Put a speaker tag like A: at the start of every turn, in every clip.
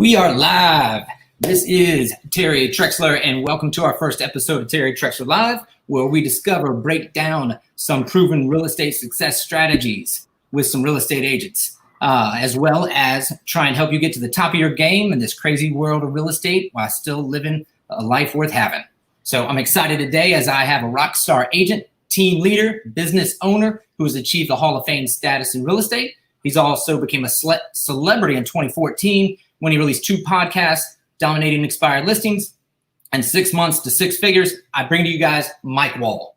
A: We are live. This is Terry Trexler, and welcome to our first episode of Terry Trexler Live, where we break down some proven real estate success strategies with some real estate agents, as well as try and help you get to the top of your game in this crazy world of real estate while still living a life worth having. So I'm excited today as I have a rock star agent, team leader, business owner who has achieved the Hall of Fame status in real estate. He's also became a celebrity in 2014 when he released 2 podcasts, dominating expired listings, and 6 months to 6 figures. I bring to you guys Mike Wall.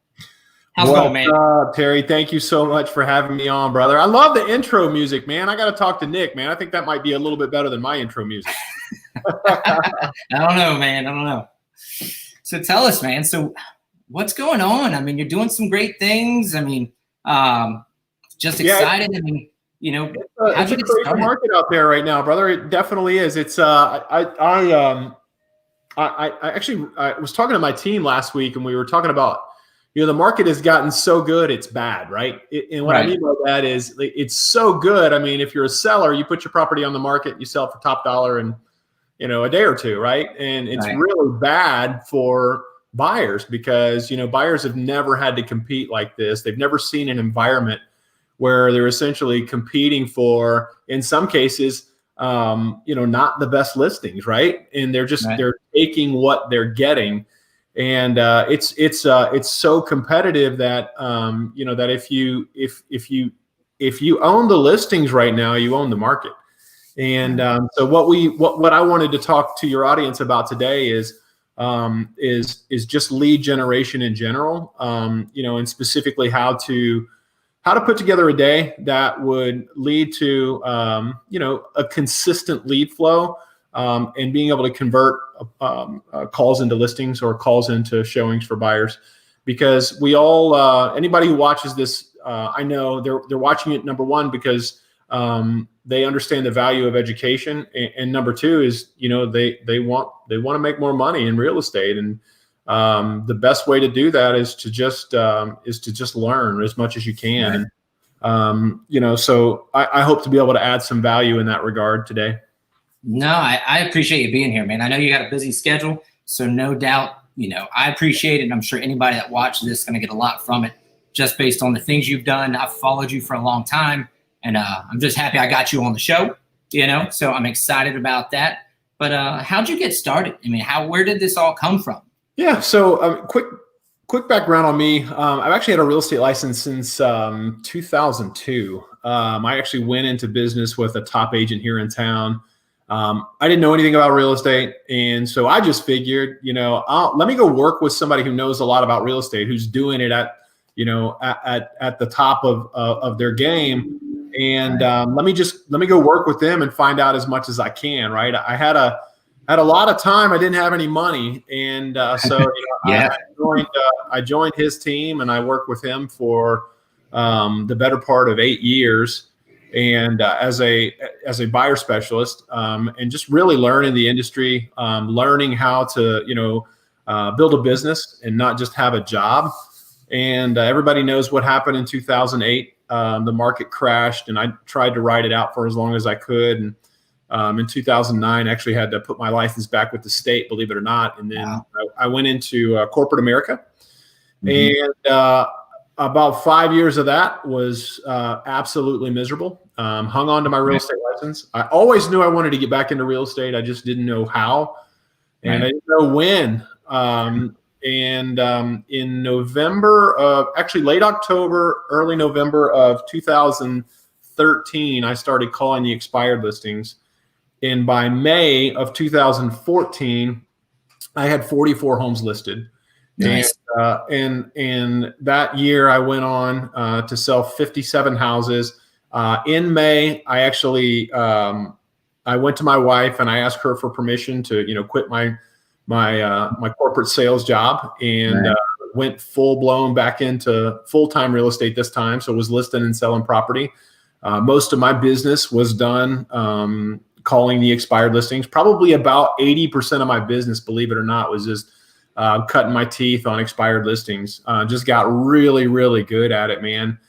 A: How's it going, man?
B: Terry, thank you so much for having me on, brother. I love the intro music, man. I got to talk to Nick, man. I think that might be a little bit better than my intro music.
A: I don't know, man. I don't know. So tell us, man. So what's going on? I mean, you're doing some great things. I mean, just excited. I mean, you know,
B: it's a crazy market out there right now, brother. It definitely is. It's I was talking to my team last week, and we were talking about, you know, the market has gotten so good, it's bad, right? And what I mean by that is it's so good. I mean, if you're a seller, you put your property on the market, you sell it for top dollar in, you know, a day or two, right? And it's really bad for buyers because, you know, buyers have never had to compete like this. They've never seen an environment where they're essentially competing for, in some cases, you know, not the best listings, right? And they're just they're taking what they're getting, and it's so competitive that you know, that if you own the listings right now, you own the market. And so what I wanted to talk to your audience about today is just lead generation in general, you know, and specifically how to put together a day that would lead to, you know, a consistent lead flow, and being able to convert calls into listings or calls into showings for buyers. Because we all, anybody who watches this, I know they're watching it, number one, because they understand the value of education, and number two is, you know, they want to make more money in real estate, and the best way to do that is to just learn as much as you can. And, you know, so I hope to be able to add some value in that regard today.
A: No, I appreciate you being here, man. I know you got a busy schedule, so no doubt, you know, I appreciate it. And I'm sure anybody that watches this is going to get a lot from it just based on the things you've done. I've followed you for a long time, and I'm just happy I got you on the show, you know, so I'm excited about that. But how'd you get started? I mean, where did this all come from?
B: Yeah. So quick background on me. I've actually had a real estate license since 2002. I actually went into business with a top agent here in town. I didn't know anything about real estate. And so I just figured, you know, let me go work with somebody who knows a lot about real estate, who's doing it at, you know, at the top of their game. And let me go work with them and find out as much as I can. Right. I had a lot of time. I didn't have any money. And so you know, I joined his team, and I worked with him for the better part of 8 years, and as a buyer specialist, and just really learning the industry, learning how to, you know, build a business and not just have a job. And everybody knows what happened in 2008. The market crashed, and I tried to ride it out for as long as I could. And in 2009, I actually had to put my license back with the state, believe it or not. And then I went into corporate America. And about 5 years of that was absolutely miserable. Hung on to my real estate license. I always knew I wanted to get back into real estate. I just didn't know how, and I didn't know when. In November of, actually late October, early November of 2013, I started calling the expired listings. And by May of 2014, I had 44 homes listed. Nice. And that year I went on to sell 57 houses. In May, I actually I went to my wife and I asked her for permission to, you know, quit my corporate sales job, and went full blown back into full-time real estate this time. So was listing and selling property. Most of my business was done calling the expired listings. Probably about 80% of my business, believe it or not, was just cutting my teeth on expired listings. Just got really, really good at it, man.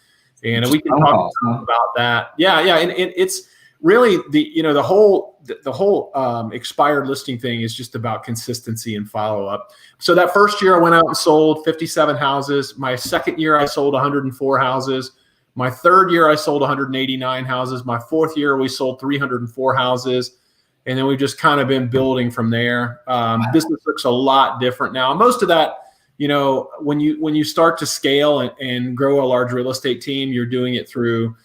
B: And we can talk about that. Yeah. And it's really the whole expired listing thing is just about consistency and follow up. So that first year I went out and sold 57 houses. My second year I sold 104 houses. My third year I sold 189 houses. My fourth year we sold 304 houses. And then we've just kind of been building from there. Business looks a lot different now. Most of that, when you start to scale and grow a large real estate team, you're doing it through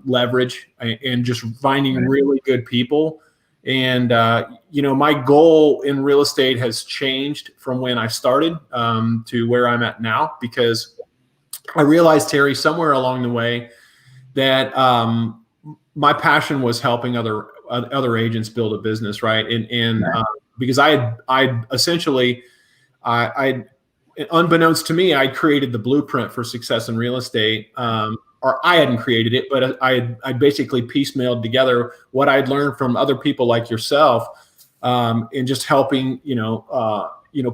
B: leverage and just finding really good people. And, my goal in real estate has changed from when I started to where I'm at now, because I realized, Terry, somewhere along the way that my passion was helping other agents build a business, right? And because I essentially, unbeknownst to me, I created the blueprint for success in real estate. Or I hadn't created it, but I basically piecemealed together what I'd learned from other people like yourself, and just helping,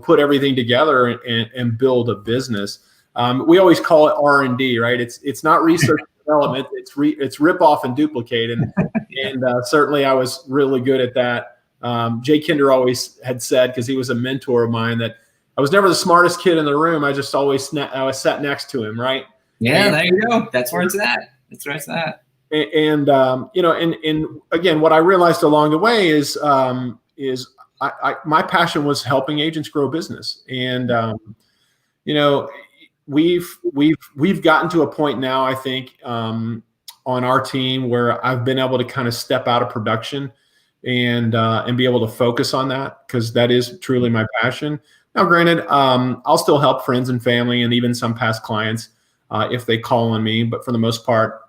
B: put everything together and build a business. We always call it R&D, right? It's not research and development. It's rip off and duplicate. And certainly I was really good at that. Jay Kinder always had said, because he was a mentor of mine, that I was never the smartest kid in the room. I just always I sat next to him, right?
A: Yeah, there you go. That's where it's at. That's where it's at.
B: And again, what I realized along the way is my passion was helping agents grow business. And we've gotten to a point now, I think, on our team where I've been able to kind of step out of production and be able to focus on that, because that is truly my passion. Now, granted, I'll still help friends and family and even some past clients if they call on me. But for the most part,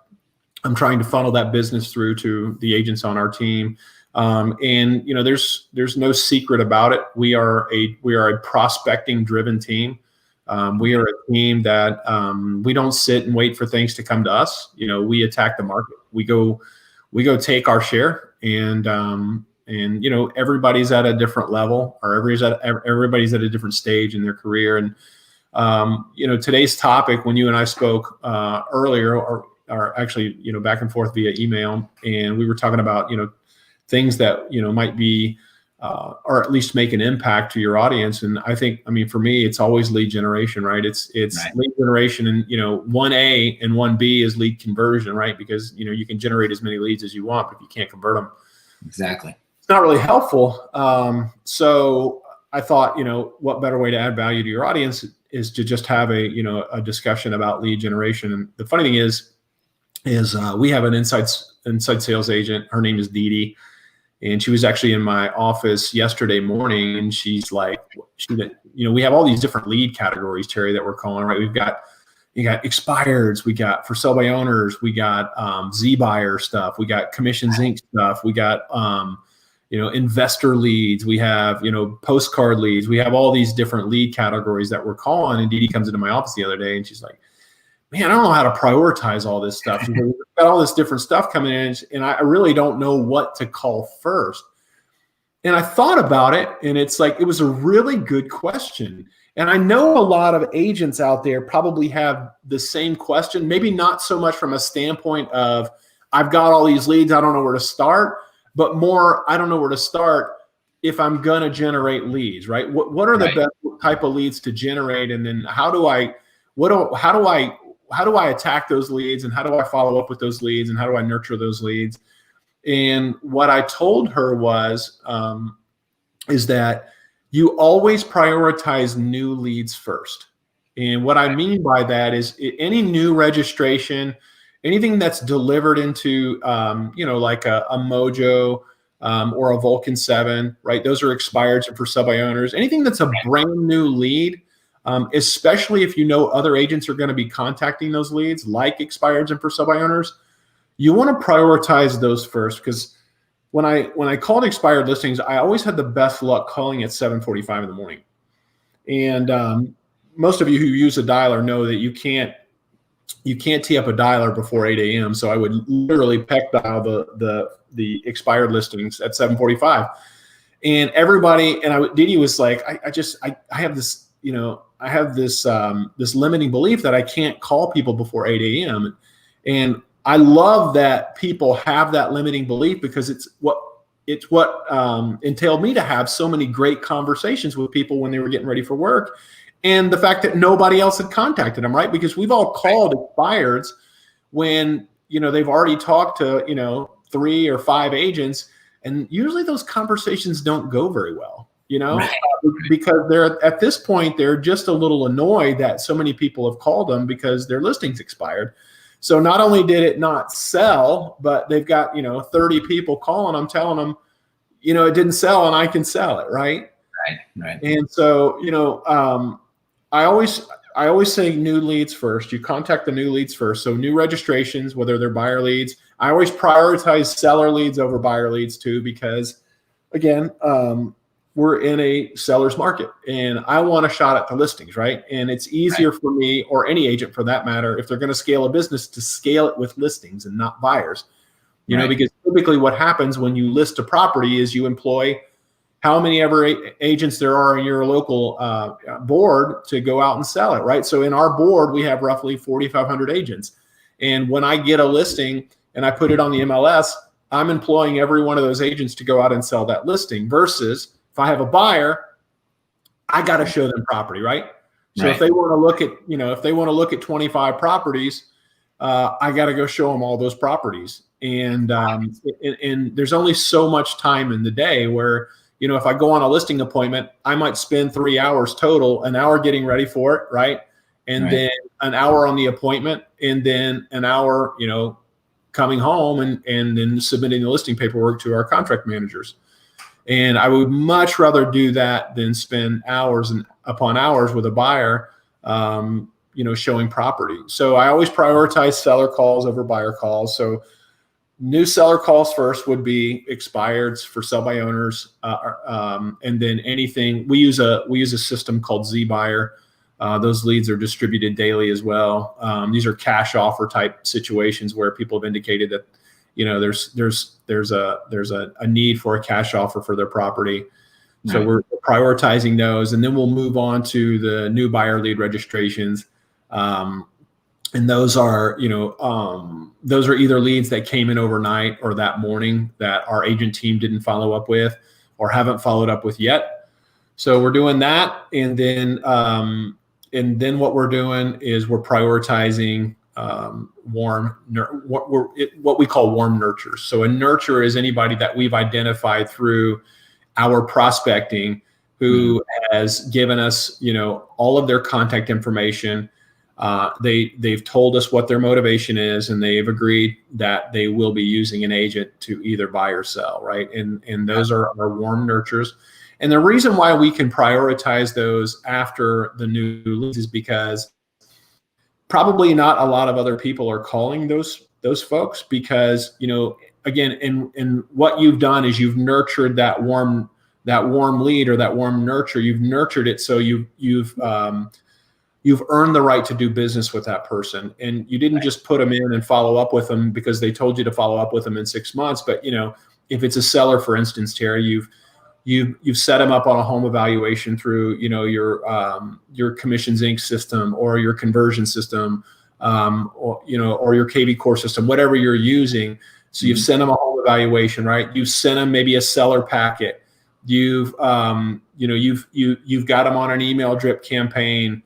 B: I'm trying to funnel that business through to the agents on our team. There's no secret about it. We are a prospecting driven team. We are a team that we don't sit and wait for things to come to us. We attack the market. We go take our share, and everybody's at a different level, or everybody's at a different stage in their career. And today's topic, when you and I spoke earlier, or actually, back and forth via email, and we were talking about, things that, might be, or at least make an impact to your audience. And I think, for me, it's always lead generation, right? It's right. Lead generation, and, 1A and 1B is lead conversion, right? Because, you can generate as many leads as you want, but if you can't convert them,
A: exactly,
B: it's not really helpful. So I thought, what better way to add value to your audience is to just have a discussion about lead generation. And the funny thing is we have an inside sales agent. Her name is Dee Dee, and she was actually in my office yesterday morning. And she's like, we have all these different lead categories, Terry, that we're calling, right? You got expireds, we got for sale by owners, we got Z buyer stuff, we got commissions Inc. stuff, we got investor leads, we have, postcard leads. We have all these different lead categories that we're calling. And Dee Dee comes into my office the other day and she's like, man, I don't know how to prioritize all this stuff. We've got all this different stuff coming in, and I really don't know what to call first. And I thought about it, and it's like, it was a really good question. And I know a lot of agents out there probably have the same question, maybe not so much from a standpoint of, I've got all these leads, I don't know where to start, but more, I don't know where to start if I'm going to generate leads, right? What are the best type of leads to generate? And then how do I attack those leads, and how do I follow up with those leads, and how do I nurture those leads? And what I told her was, is that you always prioritize new leads first. And what I mean by that is any new registration, anything that's delivered into, like a Mojo or a Vulcan 7, right? Those are expireds and for sale by owners. Anything that's a brand new lead, especially if other agents are going to be contacting those leads, like expireds and for sale by owners, you want to prioritize those first. Because when I called expired listings, I always had the best luck calling at 7:45 in the morning. And most of you who use a dialer know that you can't tee up a dialer before 8 a.m. So I would literally peck dial the expired listings at 7:45. And everybody, Dee Dee was like, I have this, I have this limiting belief that I can't call people before 8 a.m. And I love that people have that limiting belief, because it's what entailed me to have so many great conversations with people when they were getting ready for work. And the fact that nobody else had contacted them, right? Because we've all called expireds when, they've already talked to, 3 or 5 agents. And usually those conversations don't go very well, because they're at this point, they're just a little annoyed that so many people have called them because their listings expired. So not only did it not sell, but they've got, 30 people calling them, telling them, it didn't sell and I can sell it. Right.
A: Right.
B: And so, I always say new leads first. You contact the new leads first. So new registrations, whether they're buyer leads. I always prioritize seller leads over buyer leads too, because again, we're in a seller's market and I want a shot at the listings, right? And it's easier for me, or any agent for that matter, if they're going to scale a business, to scale it with listings and not buyers, because typically what happens when you list a property is you employ how many ever agents there are in your local board to go out and sell it, right? So in our board, we have roughly 4,500 agents. And when I get a listing and I put it on the MLS, I'm employing every one of those agents to go out and sell that listing, versus if I have a buyer, I got to show them property, right? So if they want to look at, 25 properties, I got to go show them all those properties. And there's only so much time in the day where, if I go on a listing appointment, I might spend 3 hours total, an hour getting ready for it, right? And then an hour on the appointment, and then an hour, coming home and then submitting the listing paperwork to our contract managers. And I would much rather do that than spend hours and upon hours with a buyer, showing property. So I always prioritize seller calls over buyer calls. So new seller calls first would be expireds for sell by owners, and then anything. We use a system called Z Buyer. Those leads are distributed daily as well. These are cash offer type situations where people have indicated that there's a need for a cash offer for their property. So we're prioritizing those, and then we'll move on to the new buyer lead registrations. And those are either leads that came in overnight or that morning that our agent team didn't follow up with or haven't followed up with yet. So we're doing that. And then what we're doing is we're prioritizing what we call warm nurtures. So a nurture is anybody that we've identified through our prospecting who has given us, all of their contact information. They've told us what their motivation is, and they've agreed that they will be using an agent to either buy or sell, right? And those are our warm nurtures. And the reason why we can prioritize those after the new leads is because probably not a lot of other people are calling those folks, because, again, in what you've done is you've nurtured that warm lead or that warm nurture. You've nurtured it, so you've earned the right to do business with that person. And you didn't just put them in and follow up with them because they told you to follow up with them in 6 months. But, if it's a seller, for instance, Terry, you've set them up on a home evaluation through, your Commissions Inc. system or your conversion system, or your KV Core system, whatever you're using. So you've sent them a home evaluation, right? You've sent them maybe a seller packet. You've got them on an email drip campaign.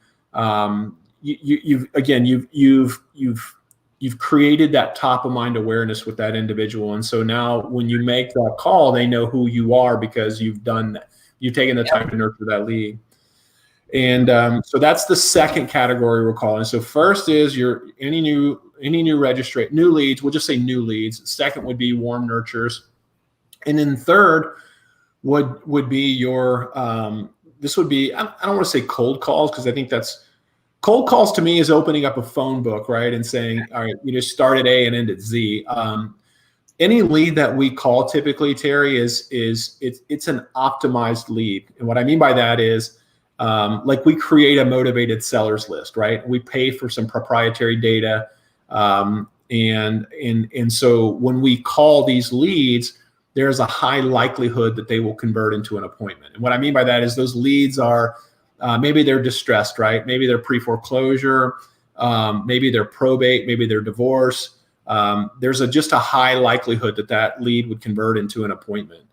B: You've created that top of mind awareness with that individual. And so now when you make that call, they know who you are because you've done that. You've taken the time to nurture that lead. And so that's the second category we're calling. So first is any new leads. We'll just say new leads. Second would be warm nurtures. And then third would be your, this would be, I don't want to say cold calls, because I think cold calls to me is opening up a phone book, right? And saying, all right, start at A and end at Z. Any lead that we call typically, Terry, it's an optimized lead. And what I mean by that is, like, we create a motivated sellers list, right? We pay for some proprietary data. And so when we call these leads, there's a high likelihood that they will convert into an appointment. And what I mean by that is those leads are, maybe they're distressed, right? Maybe they're pre-foreclosure, maybe they're probate, maybe they're divorce, there's just a high likelihood that lead would convert into an appointment.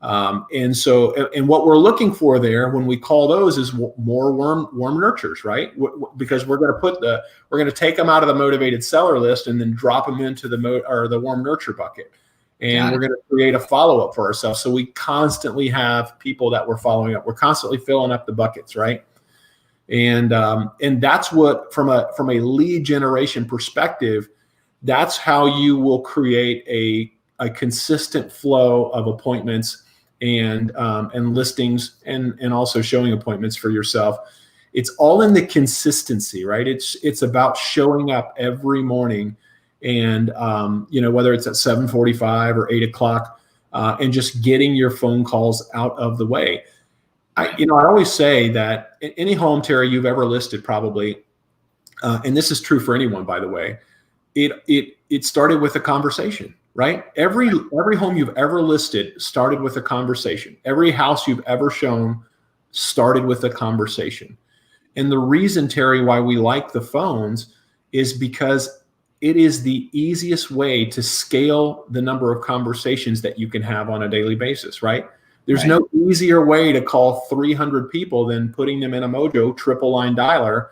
B: And what we're looking for there when we call those is more warm nurtures, right? Because we're going to take them out of the motivated seller list and then drop them into the warm nurture bucket. And we're going to create a follow-up for ourselves. So we constantly have people that we're following up. We're constantly filling up the buckets, right? And that's what, from a lead generation perspective, that's how you will create a consistent flow of appointments and listings and also showing appointments for yourself. It's all in the consistency, right? It's about showing up every morning, and whether it's at 7:45 or 8 o'clock, and just getting your phone calls out of the way. I always say that any home, Terry, you've ever listed, probably, and this is true for anyone, by the way, it started with a conversation, right? Every home you've ever listed started with a conversation. Every house you've ever shown started with a conversation. And the reason, Terry, why we like the phones is because it is the easiest way to scale the number of conversations that you can have on a daily basis, right? There's no easier way to call 300 people than putting them in a Mojo triple line dialer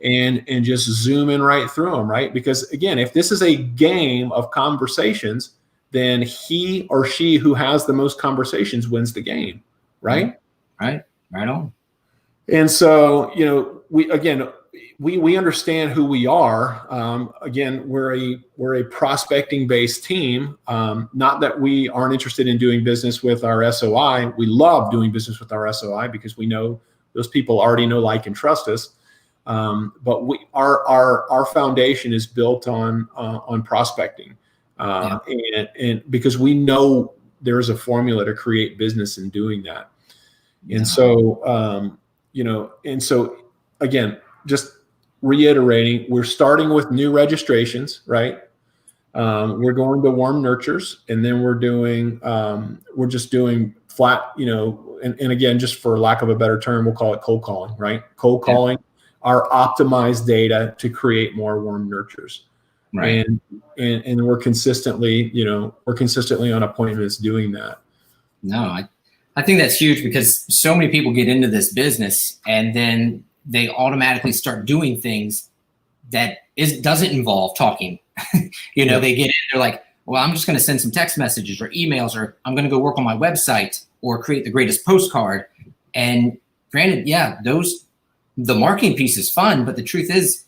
B: and just zoom in right through them, right? Because again, if this is a game of conversations, then he or she who has the most conversations wins the game, right?
A: Right on.
B: And so, we understand who we are. Again, we're a prospecting based team. Not that we aren't interested in doing business with our SOI. We love doing business with our SOI because we know those people already know, like, and trust us. But our foundation is built on prospecting, and because we know there is a formula to create business in doing that. And so, again, just reiterating, we're starting with new registrations, right? We're going to warm nurtures, and then we're just doing flat, and again, just for lack of a better term, we'll call it cold calling, right? Cold calling our optimized data to create more warm nurtures. Right. And we're consistently on appointments doing that.
A: No, I think that's huge, because so many people get into this business and then they automatically start doing things that doesn't involve talking. They get in, they're like, well, I'm just going to send some text messages or emails, or I'm going to go work on my website or create the greatest postcard. And granted, the marketing piece is fun, but the truth is,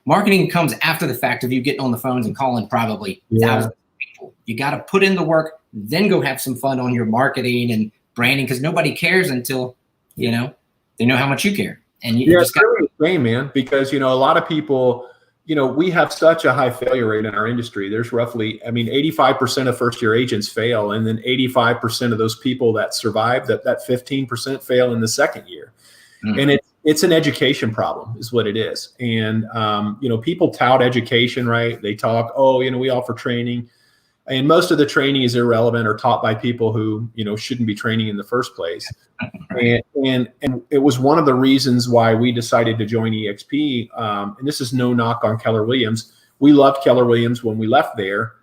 A: marketing comes after the fact of you getting on the phones and calling probably thousands of people. You got to put in the work, then go have some fun on your marketing and branding, because nobody cares until, they know how much you care. And you just got
B: to insane, man, because, a lot of people, we have such a high failure rate in our industry. There's roughly, 85% of first year agents fail. And then 85% of those people that survive, that 15% fail in the second year. Mm-hmm. And it's an education problem is what it is. And, people tout education, right? They talk, we offer training, and most of the training is irrelevant or taught by people who, shouldn't be training in the first place. Right. And it was one of the reasons why we decided to join EXP. And this is no knock on Keller Williams. We loved Keller Williams when we left there.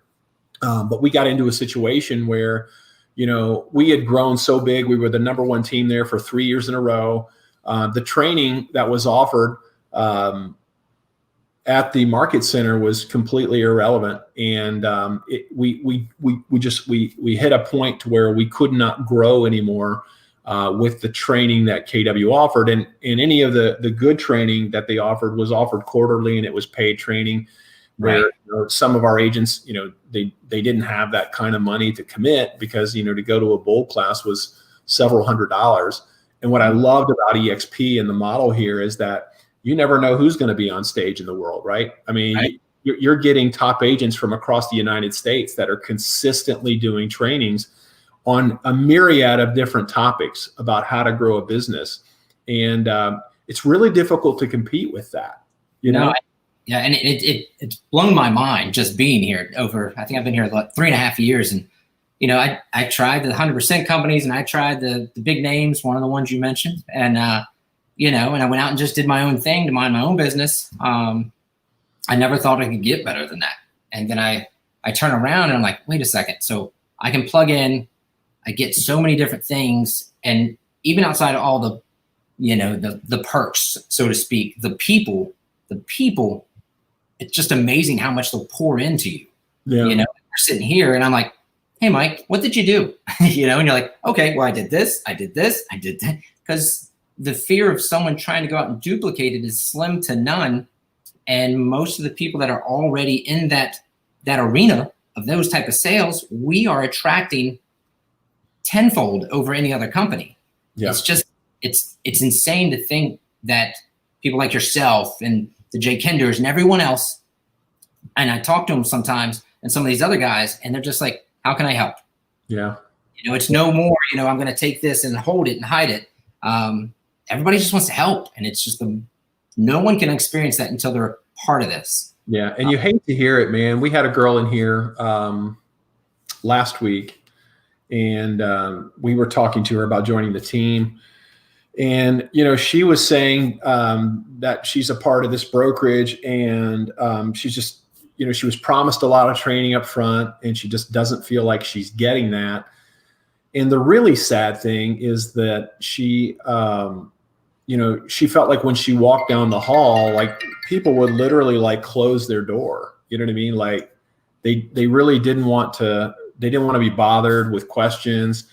B: But we got into a situation where, we had grown so big. We were the number one team there for 3 years in a row. The training that was offered at the market center was completely irrelevant, and we hit a point to where we could not grow anymore with the training that KW offered, and any of the good training that they offered was offered quarterly, and it was paid training. Where some of our agents, they didn't have that kind of money to commit, because to go to a bowl class was several $100s. And what I loved about EXP and the model here is that you never know who's going to be on stage in the world, right? You're getting top agents from across the United States that are consistently doing trainings on a myriad of different topics about how to grow a business. And it's really difficult to compete with that,
A: and it's blown my mind just being here I think I've been here like 3.5 years. And I tried the 100% companies, and I tried the big names, one of the ones you mentioned. And, and I went out and just did my own thing to mind my own business. And I never thought I could get better than that. And then I turn around and I'm like, wait a second. So I can plug in, I get so many different things. And even outside of all the, the perks, so to speak, the people, it's just amazing how much they'll pour into you.
B: Yeah.
A: We're sitting here and I'm like, hey, Mike, what did you do? And you're like, okay, well, I did this, I did that. Because the fear of someone trying to go out and duplicate it is slim to none. And most of the people that are already in that arena of those type of sales, we are attracting tenfold over any other company. Yeah. It's just, it's insane to think that people like yourself and the Jay Kenders and everyone else, and I talk to them sometimes and some of these other guys, and they're just like, how can I help?
B: Yeah.
A: It's no more, I'm going to take this and hold it and hide it. Everybody just wants to help. And it's just, no one can experience that until they're part of this.
B: Yeah. And you hate to hear it, man. We had a girl in here last week, and we were talking to her about joining the team. And, she was saying that she's a part of this brokerage, and she's just, she was promised a lot of training up front, and she just doesn't feel like she's getting that. And the really sad thing is that she, she felt like when she walked down the hall, like people would literally like close their door. You know what I mean? Like they really didn't want to be bothered with questions.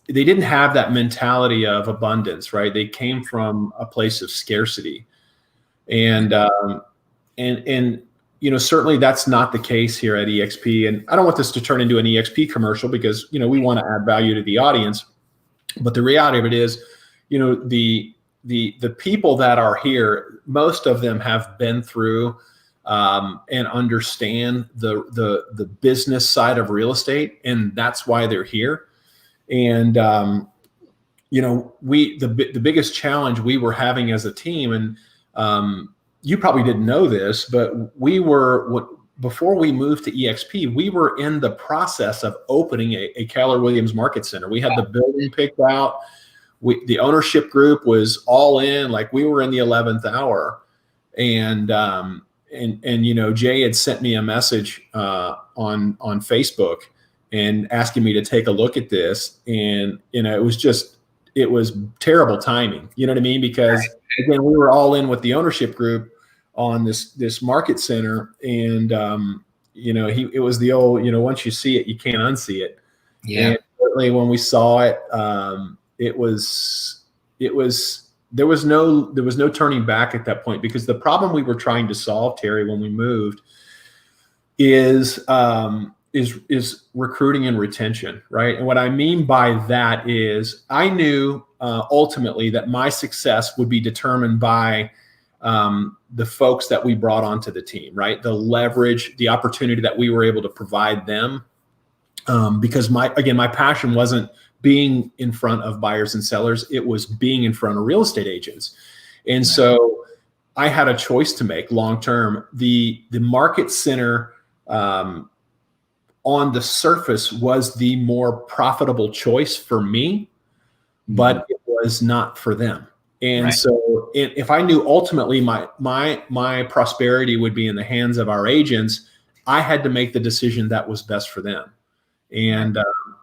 B: They didn't have that mentality of abundance, right? They came from a place of scarcity. And certainly that's not the case here at EXP. And I don't want this to turn into an EXP commercial because, we want to add value to the audience. But the reality of it is, the people that are here, most of them have been through and understand the business side of real estate, and that's why they're here. And the biggest challenge we were having as a team, and you probably didn't know this, but before we moved to EXP, we were in the process of opening a Keller Williams Market Center. We had the building picked out. The ownership group was all in, like we were in the 11th hour. And Jay had sent me a message on Facebook and asking me to take a look at this. And, it was terrible timing. You know what I mean? Because again, we were all in with the ownership group on this market center. And, it was the old, once you see it, you can't unsee it.
A: Yeah.
B: And certainly when we saw it, there was no turning back at that point, because the problem we were trying to solve, Terry, when we moved is recruiting and retention, right? And what I mean by that is I knew ultimately that my success would be determined by the folks that we brought onto the team, right? The leverage, the opportunity that we were able to provide them, because my passion wasn't being in front of buyers and sellers. It was being in front of real estate agents. And so I had a choice to make long-term. The market center on the surface was the more profitable choice for me, but it was not for them. And so if I knew ultimately my prosperity would be in the hands of our agents, I had to make the decision that was best for them. And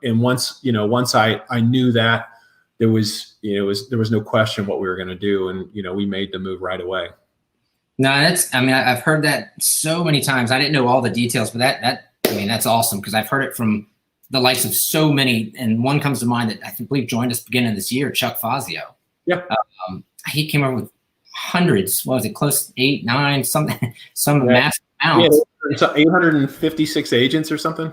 B: once I knew that, there was no question what we were going to do. And, we made the move right away.
A: No, I've heard that so many times. I didn't know all the details, but that's awesome, because I've heard it from the likes of so many. And one comes to mind that I believe joined us beginning of this year, Chuck Fazio.
B: Yeah.
A: He came up with hundreds. What was it? Close to 8, 9, something, some massive amount.
B: Yeah, it's 856 agents or something.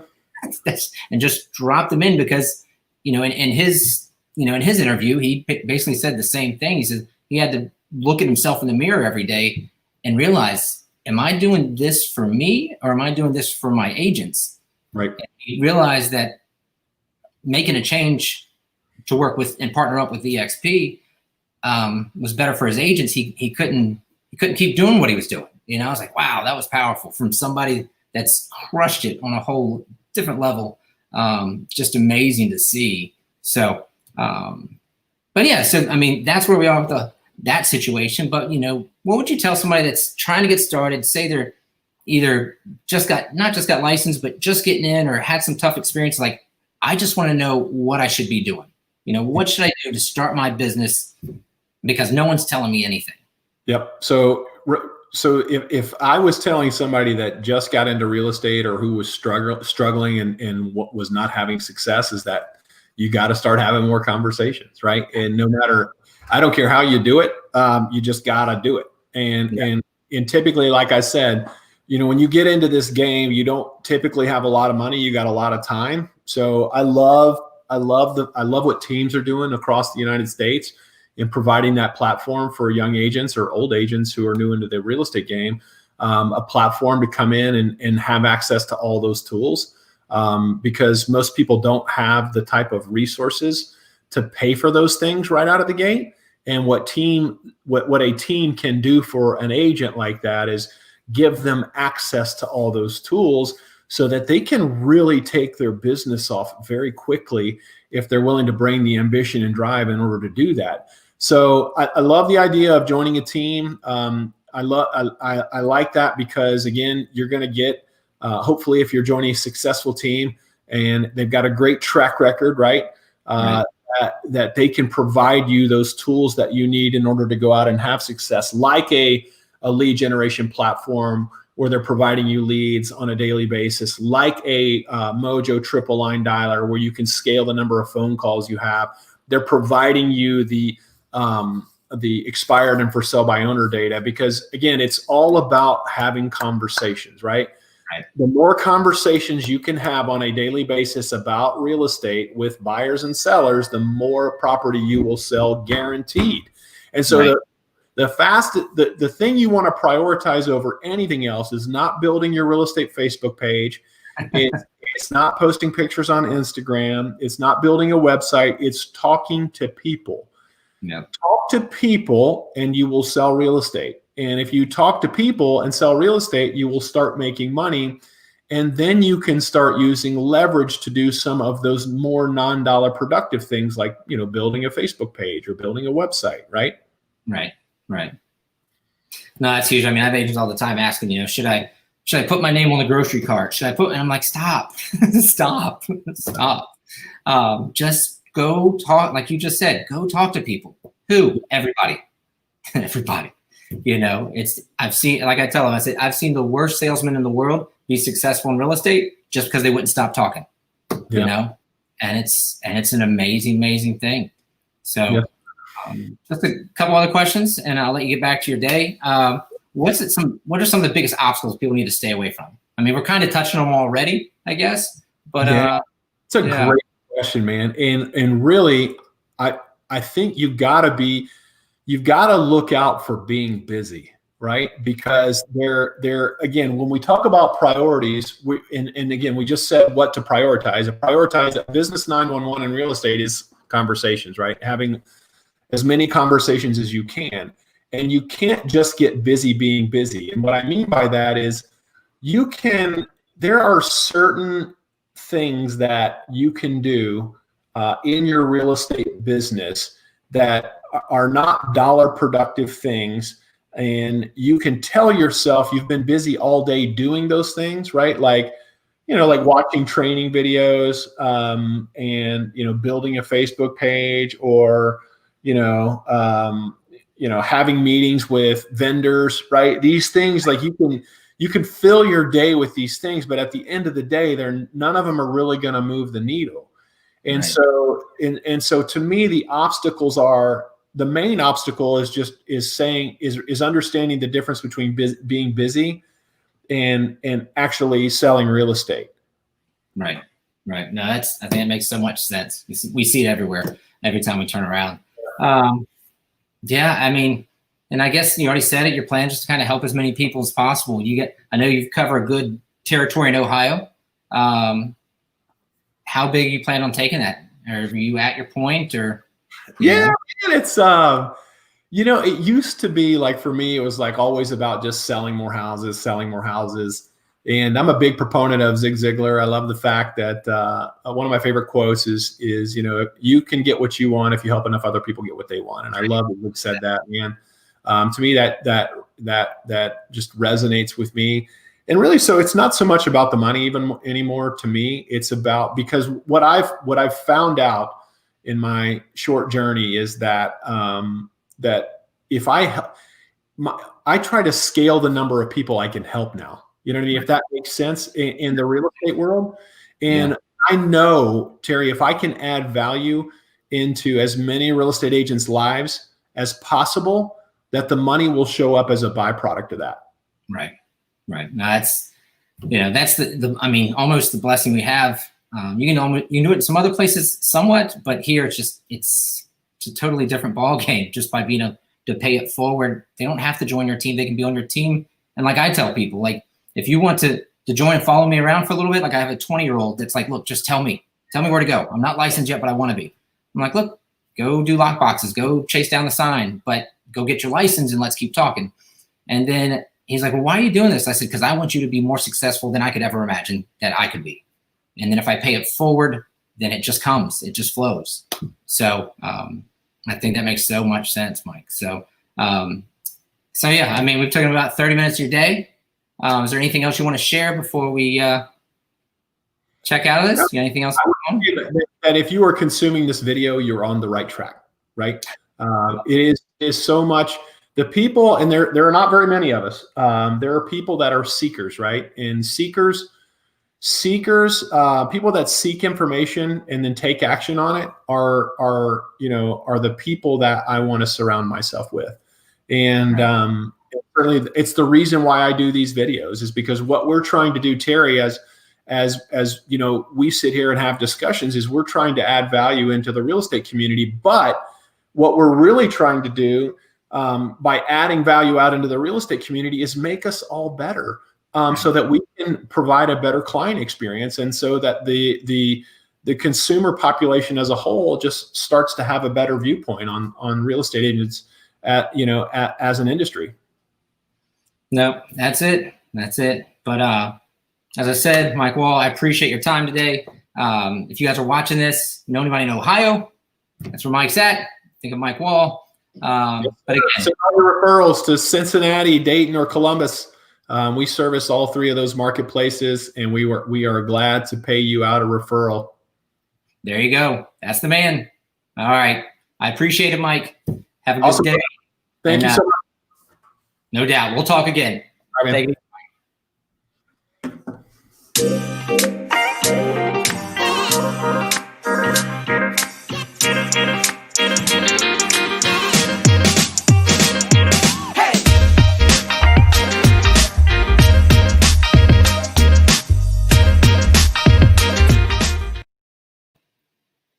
A: And just dropped them in because, in his interview, he basically said the same thing. He said he had to look at himself in the mirror every day and realize, am I doing this for me or am I doing this for my agents?
B: Right.
A: And he realized that making a change to work with and partner up with EXP was better for his agents. He couldn't keep doing what he was doing. I was like, wow, that was powerful from somebody that's crushed it on a whole different level. Just amazing to see. So, but yeah, so, that's where we are with that situation, but what would you tell somebody that's trying to get started, say they're either not just got licensed, but just getting in or had some tough experience, like, I just want to know what I should be doing. What should I do to start my business because no one's telling me anything?
B: Yep. So if I was telling somebody that just got into real estate or who was struggling and what was not having success, is that you got to start having more conversations, right? And no matter, I don't care how you do it, you just got to do it. And typically, like I said, when you get into this game, you don't typically have a lot of money. You got a lot of time. So I love what teams are doing across the United States in providing that platform for young agents or old agents who are new into the real estate game, a platform to come in and have access to all those tools, because most people don't have the type of resources to pay for those things right out of the gate. And what a team can do for an agent like that is give them access to all those tools so that they can really take their business off very quickly if they're willing to bring the ambition and drive in order to do that. So I love the idea of joining a team. I like that because, again, you're going to get, hopefully, if you're joining a successful team and they've got a great track record, right? That they can provide you those tools that you need in order to go out and have success, like a lead generation platform where they're providing you leads on a daily basis, like a Mojo triple line dialer where you can scale the number of phone calls you have. They're providing you the expired and for sale by owner data, because, again, it's all about having conversations, right? The more conversations you can have on a daily basis about real estate with buyers and sellers, the more property you will sell, guaranteed. And so the thing you want to prioritize over anything else is not building your real estate Facebook page. It's not posting pictures on Instagram. It's not building a website. It's talking to people. Talk to people and you will sell real estate. And if you talk to people and sell real estate, you will start making money. And then you can start using leverage to do some of those more non-dollar productive things, like, building a Facebook page or building a website, right?
A: Right. No, that's huge. I mean, I have agents all the time asking, should I put my name on the grocery cart? And I'm like, stop, stop. Just go talk, like you just said, go talk to people. Who? Everybody. I've seen, like I tell them, I said, I've seen the worst salesman in the world be successful in real estate just because they wouldn't stop talking, and it's an amazing thing. So just a couple other questions and I'll let you get back to your day. What are some of the biggest obstacles people need to stay away from? I mean, we're kind of touching them already, I guess, but
B: it's a great question, man. And really, I think you've got to look out for being busy, right? Because they're again, when we talk about priorities, and again, we just said what to prioritize. Prioritize business 911 in real estate is conversations, right? Having as many conversations as you can. And you can't just get busy being busy. And what I mean by that is there are certain things that you can do in your real estate business that are not dollar productive things. And you can tell yourself you've been busy all day doing those things, right? Like watching training videos and, building a Facebook page or, having meetings with vendors, right? These things, like you can fill your day with these things, but at the end of the day, none of them are really going to move the needle. And so to me, the main obstacle is understanding the difference between being busy and actually selling real estate.
A: Right. No, I think it makes so much sense. We see it everywhere, every time we turn around. I mean, and I guess you already said it, your plan is just to kind of help as many people as possible. I know you've covered a good territory in Ohio. How big you plan on taking that? Or are you at your point or?
B: Yeah, it's, it used to be like, for me, it was like always about just selling more houses. And I'm a big proponent of Zig Ziglar. I love the fact that one of my favorite quotes is you can get what you want if you help enough other people get what they want. And I love that Luke said that, man. To me, that just resonates with me. And really, so it's not so much about the money even anymore. To me, it's about, because what I've found out in my short journey is that that if I try to scale the number of people I can help now. You know what I mean? If that makes sense in the real estate world. And I know, Terry, if I can add value into as many real estate agents' lives as possible, that the money will show up as a byproduct of that.
A: Right. No, that's the I mean, almost the blessing we have. You can do it in some other places somewhat, but here it's a totally different ball game just by being to pay it forward. They don't have to join your team. They can be on your team. And like I tell people, like, if you want to join and follow me around for a little bit, like I have a 20-year-old that's like, look, just tell me where to go. I'm not licensed yet, but I want to be. I'm like, look, go do lock boxes, go chase down the sign, but go get your license and let's keep talking. And then he's like, well, why are you doing this? I said, because I want you to be more successful than I could ever imagine that I could be. And then if I pay it forward, then it just comes, it just flows. So I think that makes so much sense, Mike. So yeah, I mean, we've taken about 30 minutes of your day. Is there anything else you want to share before we check out of this? You got anything else?
B: That if you are consuming this video, you're on the right track, right? It is so much. The people, and there are not very many of us. There are people that are seekers, right? And seekers, people that seek information and then take action on it are the people that I want to surround myself with. And certainly, it's the reason why I do these videos, is because what we're trying to do, Terry, as we sit here and have discussions, is we're trying to add value into the real estate community. But what we're really trying to do by adding value out into the real estate community is make us all better, so that we can provide a better client experience, and so that the consumer population as a whole just starts to have a better viewpoint on real estate agents as an industry.
A: No, that's it. But as I said, Mike Wall, I appreciate your time today. If you guys are watching this, know anybody in Ohio, that's where Mike's at. Think of Mike Wall. But again,
B: so other referrals to Cincinnati, Dayton, or Columbus. We service all three of those marketplaces, and we are glad to pay you out a referral.
A: There you go. That's the man. All right. I appreciate it, Mike. Have a good day.
B: Thank you so much.
A: No doubt. We'll talk again.
B: All right, man.
A: Thank you.